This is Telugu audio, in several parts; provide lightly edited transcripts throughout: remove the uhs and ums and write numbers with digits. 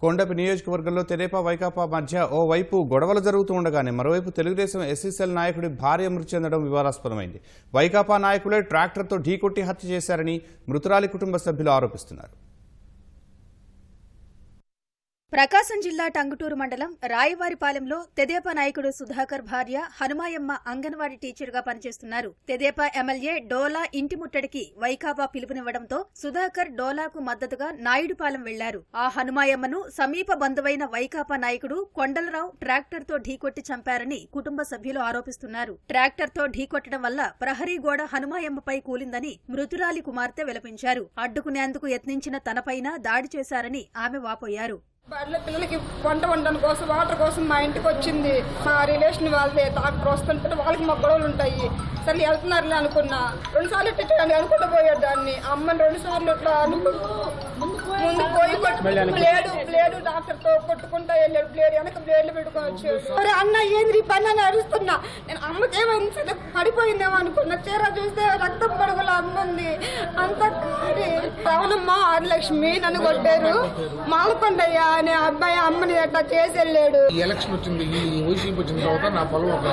కొండపి నియోజకవర్గంలో తెదేపా వైకాపా మధ్య ఓవైపు గొడవలు జరుగుతూ ఉండగానే మరోవైపు తెలుగుదేశం ఎస్సీసీఎల్ నాయకుడి భార్య మృతి చెందడం వివాదాస్పదమైంది. వైకాపా నాయకులే ట్రాక్టర్తో ఢీకొట్టి హత్య చేశారని మృతురాలి కుటుంబ సభ్యులు ఆరోపిస్తున్నారు. ప్రకాశం జిల్లా టంగుటూరు మండలం రాయవారిపాలెంలో తెదేపా నాయకుడు సుధాకర్ భార్య హనుమాయమ్మ అంగన్వాడీ టీచర్గా పనిచేస్తున్నారు. తెదేపా ఎమ్మెల్యే డోలా ఇంటి ముట్టడికి వైకాపా పిలుపునివ్వడంతో సుధాకర్ డోలాకు మద్దతుగా నాయుడుపాలెం వెళ్లారు. ఆ హనుమాయమ్మను సమీప బంధువైన వైకాపా నాయకుడు కొండలరావు ట్రాక్టర్తో ఢీకొట్టి చంపారని కుటుంబ సభ్యులు ఆరోపిస్తున్నారు. ట్రాక్టర్తో ఢీకొట్టడం వల్ల ప్రహరీ గోడ హనుమాయమ్మపై కూలిందని మృతురాలి కుమార్తె విలపించారు. అడ్డుకునేందుకు యత్నించిన తనపైన దాడి చేశారని ఆమె వాపోయారు. బడిలో పిల్లలకి వంట వండడం కోసం వాటర్ కోసం మా ఇంటికి వచ్చింది. మా రిలేషన్ వాళ్ళే డాక్టర్ వస్తుంటే వాళ్ళకి మా గొడవలు ఉంటాయి. సరే వెళ్తున్నారులే అనుకున్నా. 2 సార్లు తిట్టండి అనుకుంటూ పోయాడు దాన్ని. అమ్మని 2 సార్లు ఇట్లా ముందు పోయి బ్లేడు డాక్టర్ తో కొట్టుకుంటా వెళ్ళాడు. బ్లేడ్ వెనక బ్లేడ్లు పెట్టుకొని వచ్చాడు. అన్న ఏంది పని అని అరుస్తున్నా. నేను అమ్మకేమైంది పడిపోయిందేమో అనుకున్నా. చీర చూస్తే రక్తం పడుగుల అమ్మ ఉంది. అంత అవునమ్మా ఆదిలక్ష్మి నన్ను కొట్టారు. మాలకొండయ్య అనే అబ్బాయి అమ్మని అట్లా చేసి వెళ్ళాడు. ఎలక్షన్ వచ్చింది, ఈ వైసీపీ వచ్చిన తర్వాత నా పొలం ఒక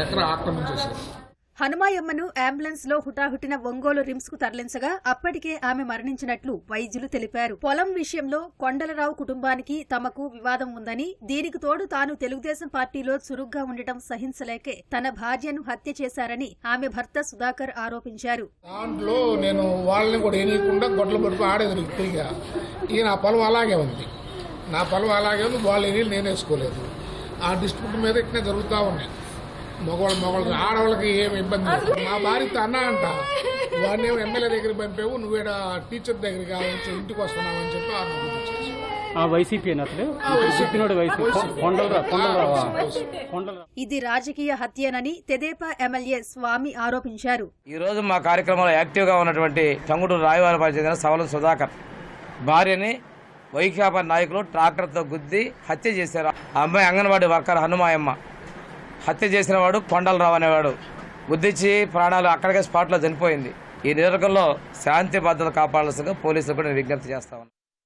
ఎకరా ఆక్రమించేశారు. హనుమాయమ్మను అంబులెన్స్ లో హుటాహుటిన ఒంగోలు రిమ్స్ కు తరలించగా అప్పటికే ఆమె మరణించినట్లు వైద్యులు తెలిపారు. పొలం విషయంలో కొండలరావు కుటుంబానికి తమకు వివాదం ఉందని, దీనికి తోడు తాను తెలుగుదేశం పార్టీలో చురుగ్గా ఉండటం సహించలేకే తన భార్యను హత్య చేశారని ఆమె భర్త సుధాకర్ ఆరోపించారు. దాంట్లో నేను వాళ్ళని కూడా ఏనీయకుండా గొడ్ల పడుకు ఆడేది తిరిగా. ఈ నా పొలం అలాగే ఉంది, నా పొలం అలాగే ఉంది. వాళ్ళు నేను వేసుకోలేదు. ఆ డిస్ప్యూట్ మీద ఇట్లా జరుగుతూ ఉన్నాయి. మగవాళ్ళు ఆడవాళ్ళకి ఏమి ఇబ్బంది లేదు. మా భార్యతో అన్నా అంట వాడిని ఎమ్మెల్యే దగ్గర పంపావు, నువ్వేడ టీచర్ దగ్గర కావచ్చు ఇంటికి వస్తున్నావు అని చెప్పి ఇది రాజకీయ హత్యనని తెదేపా ఎమ్మెల్యే స్వామి ఆరోపించారు. ఈ రోజు మా కార్యక్రమంలో యాక్టివ్ గా ఉన్నటువంటి టంగుటూరు రాయవారిపాలెం చెందిన సవలం సుధాకర్ భార్యని వైకాపా నాయకులు ట్రాక్టర్తో గుద్ది హత్య చేశారు. ఆ అమ్మాయి అంగన్వాడీ వర్కర్ హనుమాయమ్మ. హత్య చేసిన వాడు కొండలరావు అనేవాడు గుద్దించి ప్రాణాలు అక్కడికే స్పాట్లో చనిపోయింది. ఈ నియోజకవర్గంలో శాంతి భద్రతలు కాపాడాల్సిందిగా పోలీసులు కూడా విజ్ఞప్తి చేస్తామని